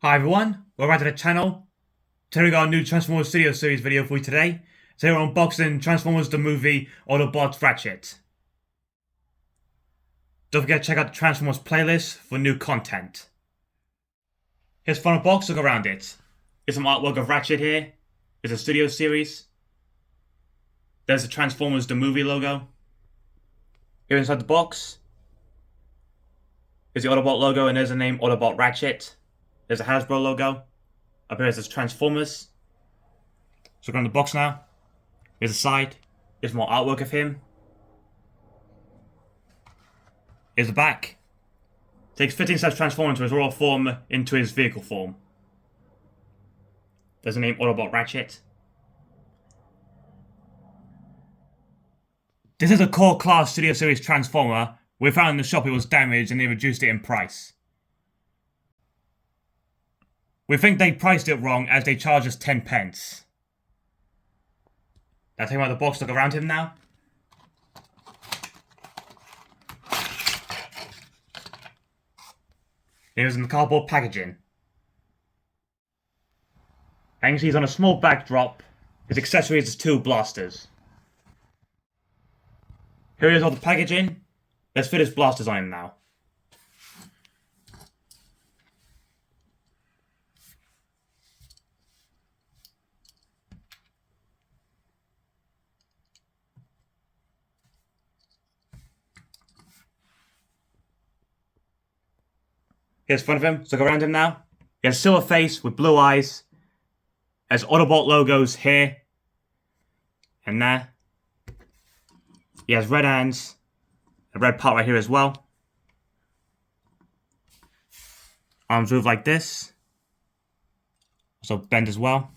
Hi everyone, welcome back to the channel. Today we got a new Transformers Studio Series video for you today. Today we're unboxing Transformers the movie Autobot Ratchet. Don't forget to check out the Transformers playlist for new content. Here's the final box, look around it. Here's some artwork of Ratchet here. Here's a Studio Series. There's the Transformers the movie logo. Here inside the box is the Autobot logo and there's the name Autobot Ratchet. There's a Hasbro logo. Up here it says Transformers. So go on the box now. Here's the side. Here's more artwork of him. Here's the back. Takes 15 steps to transform into his raw form into his vehicle form. There's the name Autobot Ratchet. This is a core class Studio Series Transformer. We found in the shop it was damaged and they reduced it in price. We think they priced it wrong as they charged us 10 pence. Now take him out of the box, look around him now. Here's in the cardboard packaging. And you can see he's on a small backdrop. His accessories is 2 blasters. Here is all the packaging. Let's fit his blasters on him now. Here's front of him. Let's look around him now. He has a silver face with blue eyes. Has Autobot logos here and there. He has red hands. A red part right here as well. Arms move like this. Also bend as well.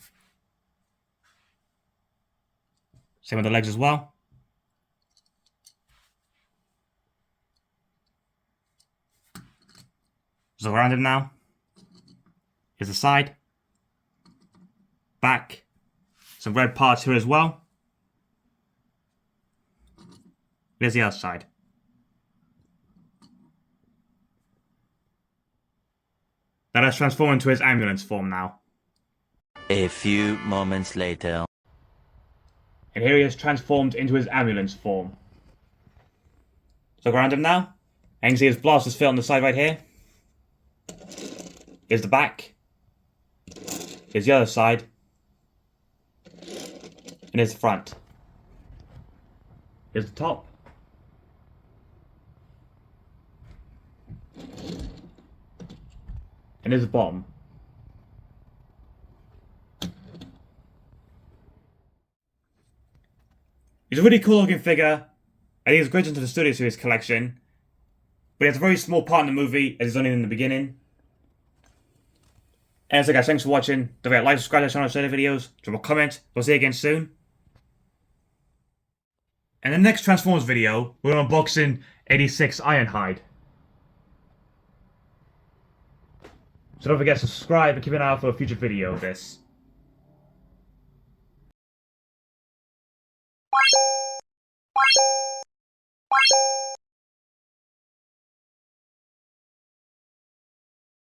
Same with the legs as well. So around him now. Here's the side. Back. Some red parts here as well. Here's the other side. Now let's transform into his ambulance form now. A few moments later. And here he is transformed into his ambulance form. So look around him now. And you can see his blasters fit on the side right here. Here's the back. Here's the other side. And here's the front. Here's the top. And here's the bottom. He's a really cool looking figure. And he's great into the Studio Series collection. But he has a very small part in the movie as he's only in the beginning. And so guys, thanks for watching. Don't forget to like, subscribe to the channel, share the videos, drop a comment. We'll see you again soon. And the next Transformers video, we're unboxing 86 Ironhide. So don't forget to subscribe and keep an eye out for a future video of this.